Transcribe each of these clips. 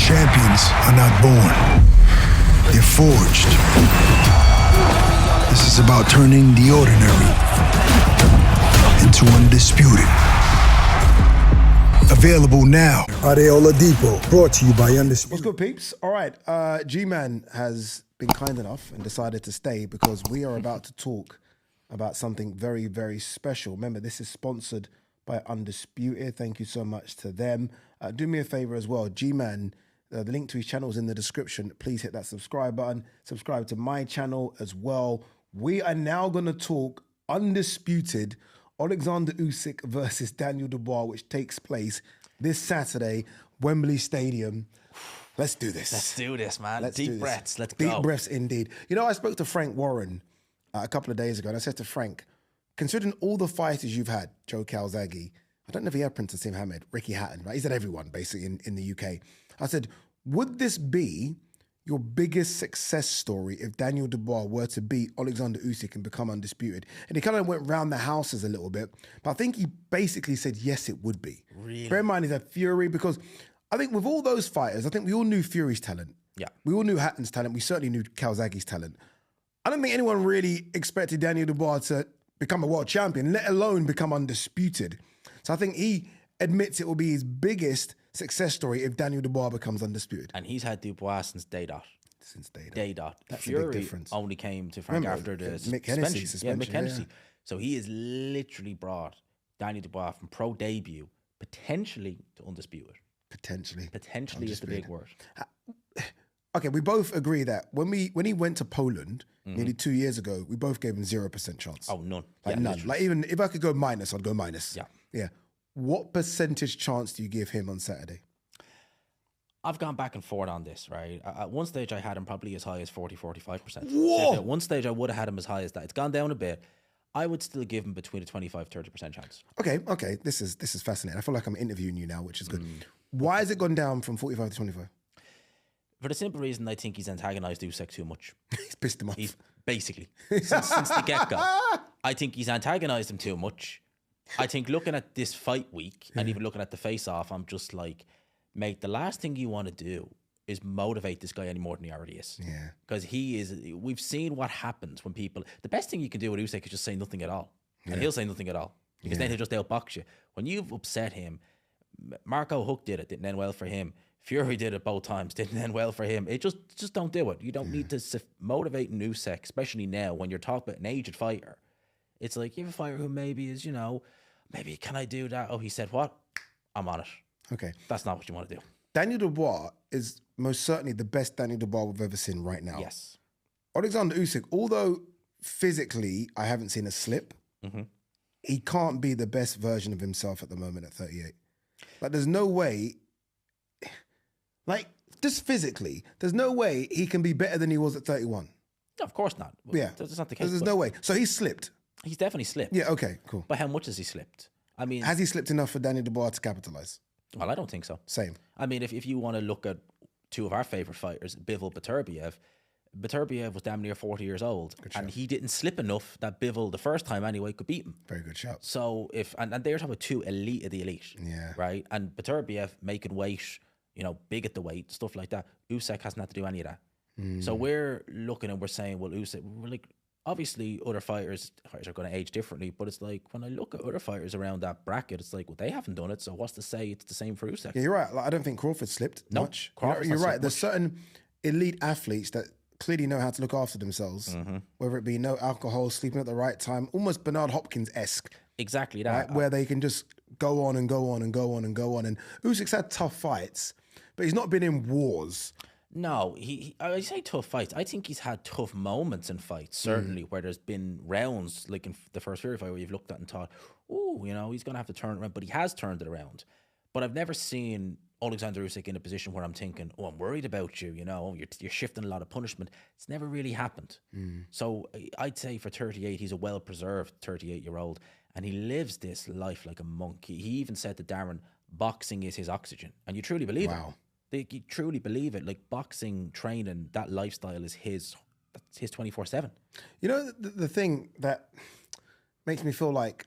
Champions are not born. They're forged. This is about turning the ordinary into undisputed. Available now. Ade Oladipo, brought to you by Undisputed. What's good, peeps? All right, G-Man has been kind enough and decided to stay because we are about to talk about something very, very special. Remember, this is sponsored by Undisputed. Thank you so much to them. Do me a favor as well. G-Man, the link to his channel is in the description. Please hit that subscribe button. Subscribe to my channel as well. We are now going to talk Undisputed OLEKSANDR USYK versus Daniel Dubois, which takes place this Saturday, Wembley Stadium. Let's do this. Let's do this, man. Deep breaths. Let's go. Deep breaths, indeed. You know, I spoke to Frank Warren a couple of days ago, and I said to Frank, considering all the fighters you've had, Joe Calzaghe, I don't know if he had Prince Nassim Hamed, Ricky Hatton, right? He's had everyone, basically, in the UK. I said, would this be your biggest success story if Daniel Dubois were to beat OLEKSANDR USYK and become undisputed? And he kind of went round the houses a little bit, but I think he basically said, yes, it would be. Really? Bear in mind, he's had Fury, because I think with all those fighters, I think we all knew Fury's talent. Yeah. We all knew Hatton's talent. We certainly knew Calzaghe's talent. I don't think anyone really expected Daniel Dubois to become a world champion, let alone become undisputed. So I think he admits it will be his biggest success story if Daniel Dubois becomes undisputed. And he's had Dubois since day dot. Since day dot. Day dot. That's Fury a big difference. only came to Frank after the Mick Hennessy suspension. Yeah, Mick Hennessy. So he has literally brought Daniel Dubois from pro debut potentially to undisputed. Potentially. Potentially is the big word. Okay, we both agree that when he went to Poland nearly 2 years ago, we both gave him 0% chance. Oh, none. Like Yeah, none. literally. Like even if I could go minus, I'd go minus. Yeah. Yeah. What percentage chance do you give him on Saturday? I've gone back and forth on this, right? At one stage, I had him probably as high as 40-45%. Whoa! At one stage, I would have had him as high as that. It's gone down a bit. I would still give him between a 25-30% chance. Okay. This is fascinating. I feel like I'm interviewing you now, which is good. Why has it gone down from 45 to 25? For the simple reason I think he's antagonized Usyk too much. He's pissed him off. He's basically, since the get-go. I think he's antagonized him too much. I think looking at this fight week and even looking at the face-off, I'm just like, mate, the last thing you want to do is motivate this guy any more than he already is. Yeah. Because we've seen what happens when people, the best thing you can do with Usyk is just say nothing at all. And he'll say nothing at all. Because then he'll just outbox you. When you've upset him, Marco Huck did it, didn't end well for him. Fury did it both times, didn't end well for him. It just don't do it. You don't need to motivate Usyk, especially now when you're talking about an aged fighter. It's like, you have a fighter who maybe is, maybe can I do that? Oh, he said what? I'm on it. Okay. That's not what you want to do. Daniel Dubois is most certainly the best Daniel Dubois we've ever seen right now. Yes. OLEKSANDR USYK, although physically I haven't seen a slip, he can't be the best version of himself at the moment at 38. Like, there's no way, like, just physically, there's no way he can be better than he was at 31. No, of course not. Yeah. That's not the case. There's no way. So he's slipped. He's definitely slipped. Yeah, okay, cool. But how much has he slipped? I mean, Has he slipped enough for Daniel Dubois to capitalize? well, I don't think so. Same. I mean, if you want to look at two of our favorite fighters, Bivol Beterbiev was damn near 40 years old, and he didn't slip enough that Bivol, the first time anyway, could beat him. Very good shout. So and they're talking about two elite of the elite, Yeah. right? And Beterbiev making weight, big at the weight, stuff like that. Usyk hasn't had to do any of that. So we're looking and we're saying, well, Usyk, we're like, obviously other fighters are going to age differently, but it's like, when I look at other fighters around that bracket, it's like, well, they haven't done it, so what's to say it's the same for Usyk? Yeah, you're right. Like, I don't think Crawford slipped much. Crawford's You're not right. slipped There's certain elite athletes that clearly know how to look after themselves, whether it be no alcohol, sleeping at the right time, almost Bernard Hopkins-esque. Exactly that. Right? Where they can just go on and go on and go on and go on. And Usyk's had tough fights, but he's not been in wars. No, I say tough fights. I think he's had tough moments in fights, certainly, where there's been rounds, like in the first Fury fight, where you've looked at and thought, oh, he's going to have to turn it around. But he has turned it around. But I've never seen OLEKSANDR USYK in a position where I'm thinking, oh, I'm worried about you, you're shifting a lot of punishment. It's never really happened. So I'd say for 38, he's a well-preserved 38-year-old, and he lives this life like a monk. He even said to Darren, boxing is his oxygen. And you truly believe it. You truly believe it. Like, boxing, training, that lifestyle is his 24/7. The thing that makes me feel like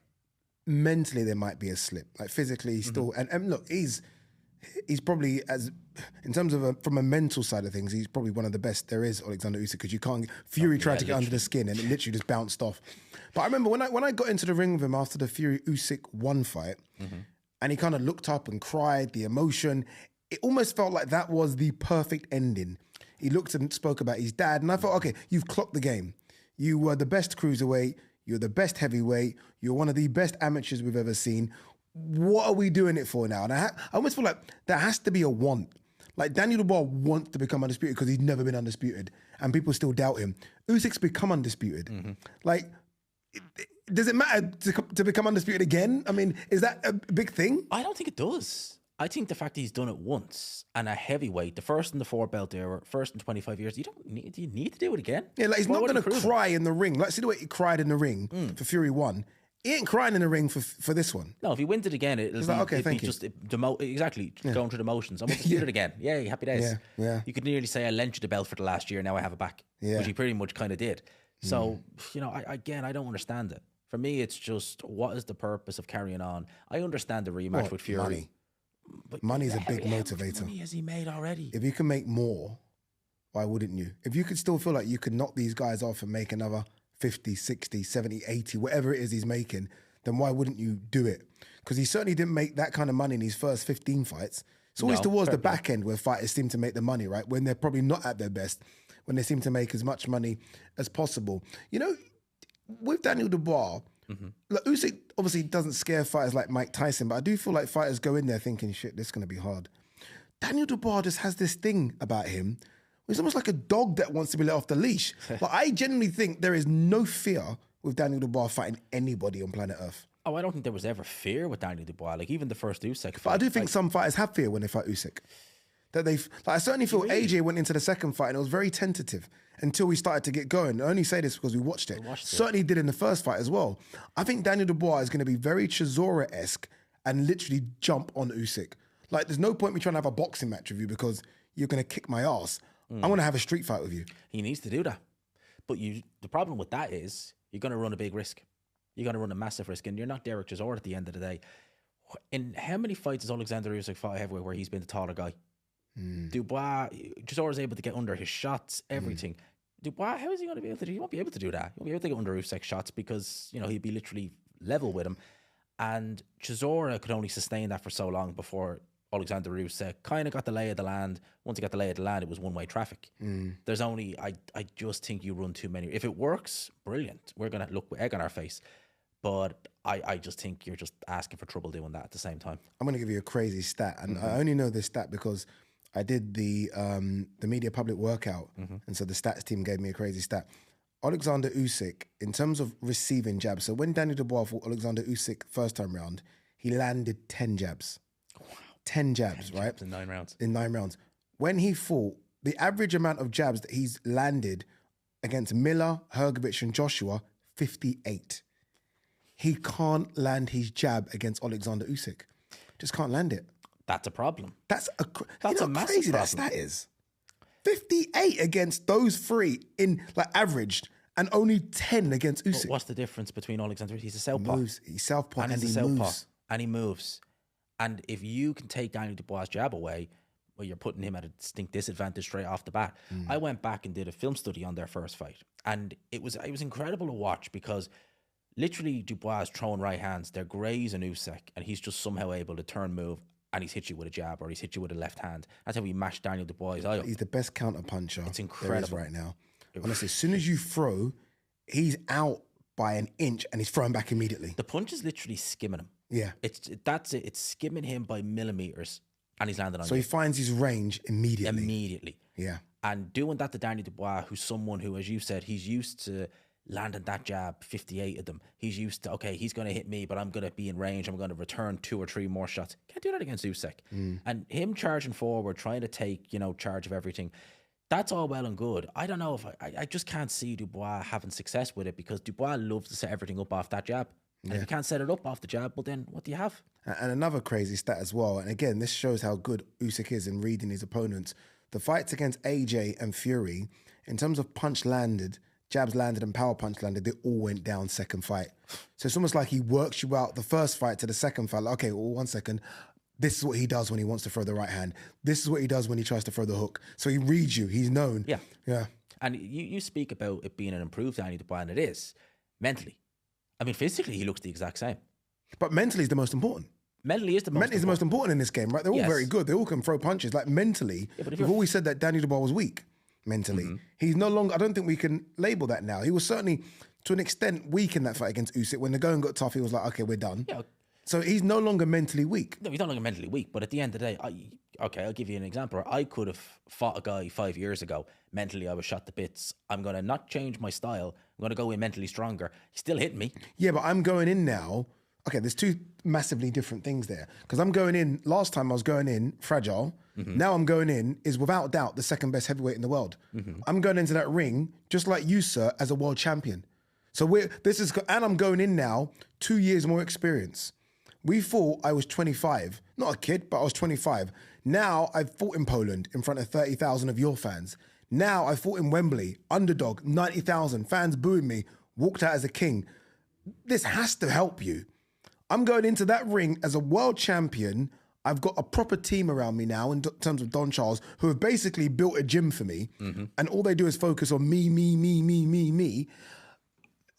mentally there might be a slip. Like, physically, he's still... And look, he's he's probably in terms of from a mental side of things, he's probably one of the best there is, Alexander Usyk, because you can't. Fury tried to get under the skin and it literally just bounced off. But I remember when I got into the ring with him after the Fury Usyk 1 fight, and he kind of looked up and cried, the emotion. It almost felt like that was the perfect ending. He looked and spoke about his dad, and I thought, okay, you've clocked the game. You were the best cruiserweight. You're the best heavyweight. You're one of the best amateurs we've ever seen. What are we doing it for now? And I almost feel like there has to be a want. Like Daniel Dubois wants to become undisputed because he's never been undisputed, and people still doubt him. Usyk's become undisputed. Like, does it matter to become undisputed again? I mean, is that a big thing? I don't think it does. I think the fact that he's done it once and a heavyweight, the first in the 4-belt era, first in 25 years, you need to do it again. Yeah, like he's not going to cry in the ring. Like, see the way he cried in the ring for Fury 1. He ain't crying in the ring for this one. No, if he wins it again, it'll be just exactly going through the motions. I'm going to do it again. Yeah, happy days. Yeah. You could nearly say I lent you the belt for the last year. Now I have it back, which he pretty much kind of did. So I don't understand it. For me, it's just, what is the purpose of carrying on? I understand the rematch with Fury. Money. But money's a big motivator. How much money has he made already? If you can make more, why wouldn't you? If you could still feel like you could knock these guys off and make another 50, 60, 70, 80, whatever it is he's making, then why wouldn't you do it? Because he certainly didn't make that kind of money in his first 15 fights. It's always towards the back end where fighters seem to make the money, right? When they're probably not at their best, when they seem to make as much money as possible. You know, with Daniel Dubois, like Usyk obviously doesn't scare fighters like Mike Tyson, but I do feel like fighters go in there thinking, shit, this is going to be hard. Daniel Dubois just has this thing about him. He's almost like a dog that wants to be let off the leash. Like, I genuinely think there is no fear with Daniel Dubois fighting anybody on planet Earth. Oh, I don't think there was ever fear with Daniel Dubois. Like, even the first Usyk fight. But I do think some fighters have fear when they fight Usyk. That I certainly feel AJ went into the second fight and it was very tentative until we started to get going. I only say this because we watched it. Certainly did in the first fight as well. I think Daniel Dubois is going to be very Chisora-esque and literally jump on Usyk. Like, there's no point me trying to have a boxing match with you because you're going to kick my ass. I want to have a street fight with you. He needs to do that. But the problem with that is you're going to run a big risk. You're going to run a massive risk, and you're not Derek Chisora at the end of the day. In how many fights has Alexander Usyk fought heavyweight where he's been the taller guy? Dubois, Chisora's able to get under his shots, everything. Dubois, how is he going to be able to do? He won't be able to do that. He won't be able to get under Usyk's shots because, he'd be literally level with him. And Chisora could only sustain that for so long before Alexander Usyk kind of got the lay of the land. Once he got the lay of the land, it was one-way traffic. There's only, I just think you run too many. If it works, brilliant. We're going to look with egg on our face. But I just think you're just asking for trouble doing that at the same time. I'm going to give you a crazy stat. And I only know this stat because I did the media public workout. And so the stats team gave me a crazy stat. Alexander Usyk, in terms of receiving jabs, so when Daniel Dubois fought Alexander Usyk first time round, he landed 10 jabs. 10 jabs, right? Jabs in 9 rounds. In 9 rounds. When he fought, the average amount of jabs that he's landed against Miller, Hrgovic, and Joshua, 58. He can't land his jab against Alexander Usyk. Just can't land it. That's a problem. That's a massive crazy problem. that stat is. 58 against those three in averaged, and only 10 against Usyk. But what's the difference between Alexander? He's a southpaw. He's southpaw and he's he a southpaw, moves. and he moves. And if you can take Daniel Dubois' jab away, well, you're putting him at a distinct disadvantage straight off the bat. I went back and did a film study on their first fight, and it was incredible to watch because literally Dubois is throwing right hands. They're grazing Usyk, and he's just somehow able to turn, move, and he's hit you with a jab or he's hit you with a left hand. That's how he mashed Daniel Dubois' eye up. He's the best counter puncher. It's incredible right now. Honestly, as soon as you throw, he's out by an inch and he's throwing back immediately. The punch is literally skimming him. Yeah. That's it. It's skimming him by millimeters and he's landing on So you. he finds his range immediately. Immediately. Yeah. And doing that to Daniel Dubois, who's someone who, as you said, he's used to landing that jab, 58 of them. He's used to, okay, he's going to hit me, but I'm going to be in range. I'm going to return 2 or 3 more shots. Can't do that against Usyk. And him charging forward, trying to take, charge of everything, that's all well and good. I don't know if I just can't see Dubois having success with it because Dubois loves to set everything up off that jab. And if you can't set it up off the jab, well, then what do you have? And another crazy stat as well. And again, this shows how good Usyk is in reading his opponents. The fights against AJ and Fury, in terms of punch landed, jabs landed and power punch landed, they all went down second fight. So it's almost like he works you out the first fight to the second fight. Like, okay, well, 1 second. This is what he does when he wants to throw the right hand. This is what he does when he tries to throw the hook. So he reads you. He's known. Yeah. Yeah. And you speak about it being an improved Danny Dubois, and it is mentally. I mean, physically, he looks the exact same. But mentally is the most important. Mentally is the most. Mentally is the most important in this game, right? They're all Yes. very good. They all can throw punches. Like mentally, but if we've you're- always said that Danny Dubois was weak mentally. He's no longer. I don't think we can label that now. He was certainly, to an extent, weak in that fight against Usyk. When the going got tough, he was like, "Okay, we're done." Yeah. So he's no longer mentally weak. No, he's not like mentally weak, but at the end of the day, I'll give you an example. I could have fought a guy 5 years ago. Mentally, I was shot to bits. I'm going to not change my style. I'm going to go in mentally stronger. He still hit me. Yeah, but I'm going in now. Okay, there's two massively different things there. Because I'm going in, last time I was going in fragile. Now I'm going in is without doubt the second best heavyweight in the world. I'm going into that ring, just like you, sir, as a world champion. So and I'm going in now, 2 years more experience. We fought, I was 25. Not a kid, but I was 25. Now I've fought in Poland in front of 30,000 of your fans. Now I fought in Wembley, underdog, 90,000, fans booing me, walked out as a king. This has to help you. I'm going into that ring as a world champion. I've got a proper team around me now in terms of Don Charles, who have basically built a gym for me. And all they do is focus on me.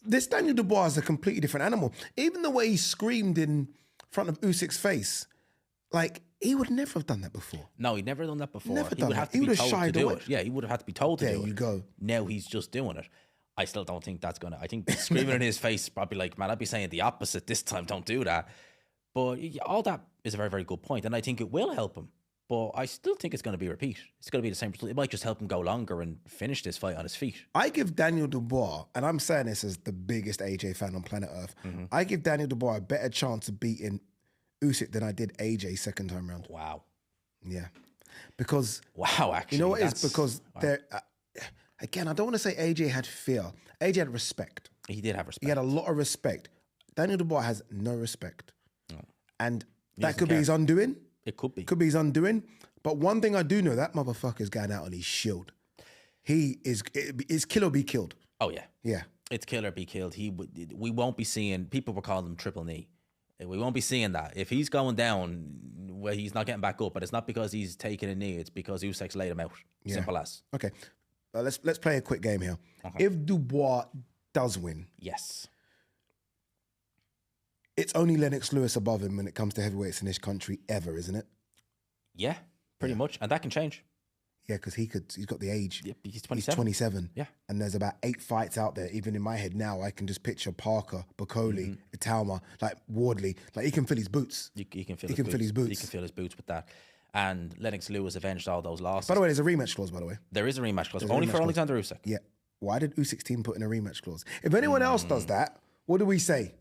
This Daniel Dubois is a completely different animal. Even the way he screamed in front of Usyk's face, like, he would never have done that before. No, he'd never done that before. Never He done would that. have to He be would have told to shied do away. it. Yeah, he would have had to be told to There do it. you go. Now he's just doing it. I still don't think that's going to... I think screaming in his face is probably like, man, I'd be saying the opposite this time. Don't do that. But all that is a very, very good point. And I think it will help him. But I still think it's going to be a repeat. It's going to be the same result. It might just help him go longer and finish this fight on his feet. I give Daniel Dubois, and I'm saying this as the biggest AJ fan on planet Earth, I give Daniel Dubois a better chance of beating Usyk than I did AJ second time round. Wow. Yeah. Because, Wow, actually. you know what it is? that's- Because there, again, I don't want to say AJ had fear. AJ had respect. He did have respect. He had a lot of respect. Daniel Dubois has no respect. And that doesn't could be care. his undoing. It could be. Could be his undoing. But one thing I do know, that motherfucker's going out on his shield. It's kill or be killed. Oh, yeah. Yeah. It's kill or be killed. We won't be seeing... People were calling him triple knee. We won't be seeing that. If he's going down, well, he's not getting back up, but it's not because he's taking a knee. It's because Usyk's laid him out. Simple as. Okay. Let's play a quick game here. If Dubois does win, Yes. it's only Lennox Lewis above him when it comes to heavyweights in this country ever, isn't it? Yeah, pretty much. And that can change. Yeah, because he's got the age. Yep, he's He's 27. 27. Yeah. And there's about 8 fights out there. Even in my head now, I can just picture Parker, Bacoli, Italma, like Wardley. Like, he can fill his boots. He can fill He his can boots. fill his boots. He can fill his boots with that. And Lennox Lewis avenged all those losses. By the way, there's a rematch clause, by the way. There is a rematch clause, a only rematch for clause. Alexander Usyk. Yeah. Why did Usyk's team put in a rematch clause? If anyone else does that, what do we say?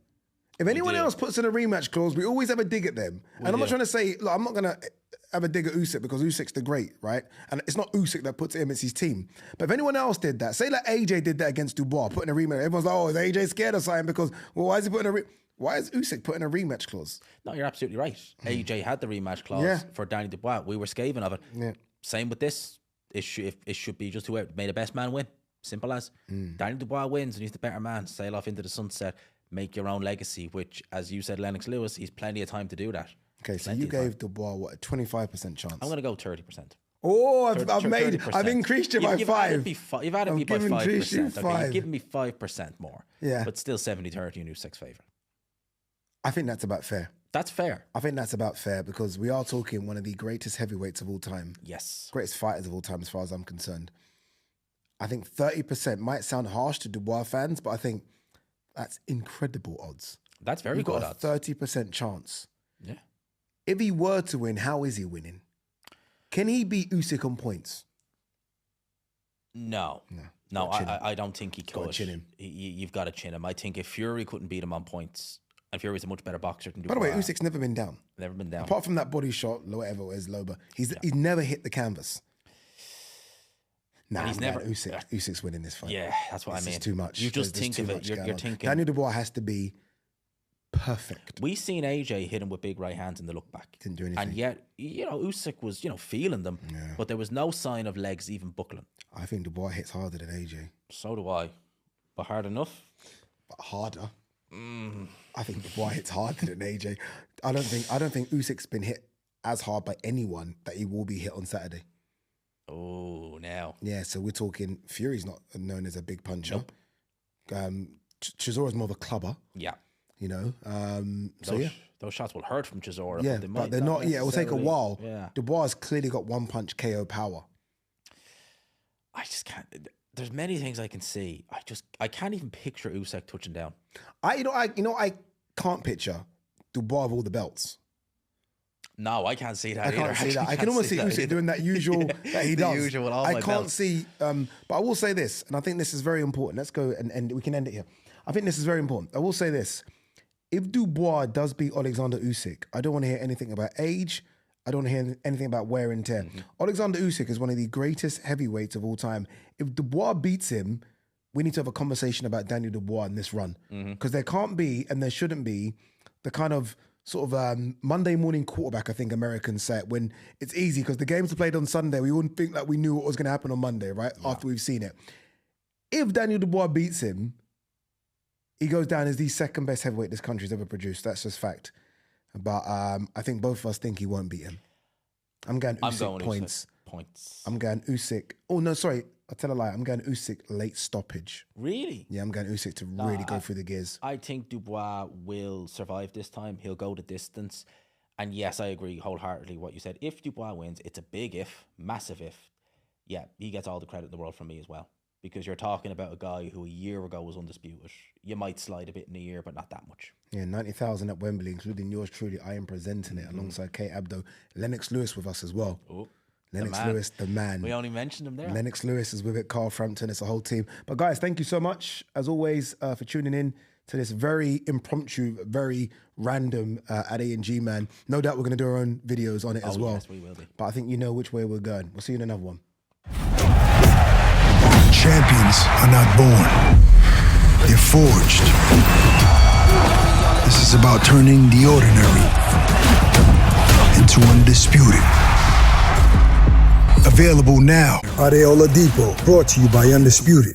If anyone do. else puts in a rematch clause, we always have a dig at them. And I'm not do. trying to say, look, I'm not going to have a dig at Usyk because Usyk's the great, right? And it's not Usyk that puts it in, it's his team. But if anyone else did that, say like AJ did that against Dubois, putting a rematch, everyone's like, oh, is AJ scared of something? Because, well, why is he putting why is Usyk putting a rematch clause? No, you're absolutely right. AJ had the rematch clause Yeah. for Danny Dubois. We were scathing of it. Yeah. Same with this. It should be just whoever made the best man win. Simple as. Danny Dubois wins and he's the better man. Sail off into the sunset. Make your own legacy, which, as you said, Lennox Lewis, he's plenty of time to do that. Okay, so Plenty you of time. gave Dubois, what, a 25% chance? I'm going to go 30%. Oh, I've 30%. increased you by You've 5. You've added me by I've increased you 5%. Okay, 5. you've given me 5% more. Yeah. But still 70-30 in Usyk's favour. I think that's about fair. That's fair. I think that's about fair because we are talking one of the greatest heavyweights of all time. Yes. Greatest fighters of all time as far as I'm concerned. I think 30% might sound harsh to Dubois fans, but I think that's incredible odds. That's very You've good got odds. a 30% chance. Yeah. If he were to win, how is he winning? Can he beat Usyk on points? No, gotta chin him. I don't think he gotta could. chin him. You've got to chin him. I think if Fury couldn't beat him on points, and Fury's a much better boxer than By the way, Dubois, Usyk's never been down. never been down. Apart from that body shot, whatever it is, Loba, he's never hit the canvas. Nah, he's man, never- Usyk's winning this fight. Yeah, that's what This I mean. is too much. You just There's think too of it. much You're going on. thinking. Daniel Dubois has to be perfect. We seen AJ hit him with big right hands in the look back. Didn't do anything. And yet, Usyk was, feeling them, but there was no sign of legs even buckling. I think Dubois hits harder than AJ, So do I. But hard enough? but harder. I think Dubois hits harder than AJ. I don't think Usyk's been hit as hard by anyone that he will be hit on Saturday. Oh, now. Yeah, so we're talking Fury's not known as a big puncher. Nope. Chisora's more of a clubber, Yeah. you know. So yeah. Those shots will hurt from Chisora. Yeah, but they're not. Yeah, it will take a while. Yeah. Dubois has clearly got one punch KO power. I just can't. There's many things I can see. I can't even picture Usyk touching down. I can't picture Dubois with all the belts. No, I can't see that either. I can't see that. I can almost see Usyk doing that usual that he does. Usual, all I my can't belts. see. But I will say this, and I think this is very important. Let's go and we can end it here. I think this is very important. I will say this: if Dubois does beat Alexander Usyk, I don't want to hear anything about age. I don't want to hear anything about wear and tear. Alexander Usyk is one of the greatest heavyweights of all time. If Dubois beats him, we need to have a conversation about Daniel Dubois in this run. Because there can't be, and there shouldn't be, the kind of sort of Monday morning quarterback, I think Americans say it, when it's easy, because the games are played on Sunday, we wouldn't think that we knew what was going to happen on Monday, right? Yeah. After we've seen it. If Daniel Dubois beats him, he goes down as the second best heavyweight this country's ever produced. That's just fact. But I think both of us think he won't beat him. I'm going Usyk points. I'm going Usyk. Oh, no, sorry. I'll tell a lie. I'm going Usyk late stoppage. Really? Yeah, I'm going Usyk to really go through the gears. I think Dubois will survive this time. He'll go the distance. And yes, I agree wholeheartedly what you said. If Dubois wins, it's a big if, massive if. Yeah, he gets all the credit in the world from me as well. Because you're talking about a guy who a year ago was undisputed. You might slide a bit in a year, but not that much. Yeah, 90,000 at Wembley, including yours truly. I am presenting it alongside Kate Abdo. Lennox Lewis with us as well. Oh, Lennox Lewis, the man. We only mentioned him there. Lennox Lewis is with it. Carl Frampton, it's a whole team. But guys, thank you so much, as always, for tuning in to this very impromptu, very random Ade Gman. No doubt we're going to do our own videos on it as well. Yes, we will be. But I think you know which way we're going. We'll see you in another one. Champions are not born. They're forged. This is about turning the ordinary into undisputed. Available now. Ade Oladipo, brought to you by Undisputed.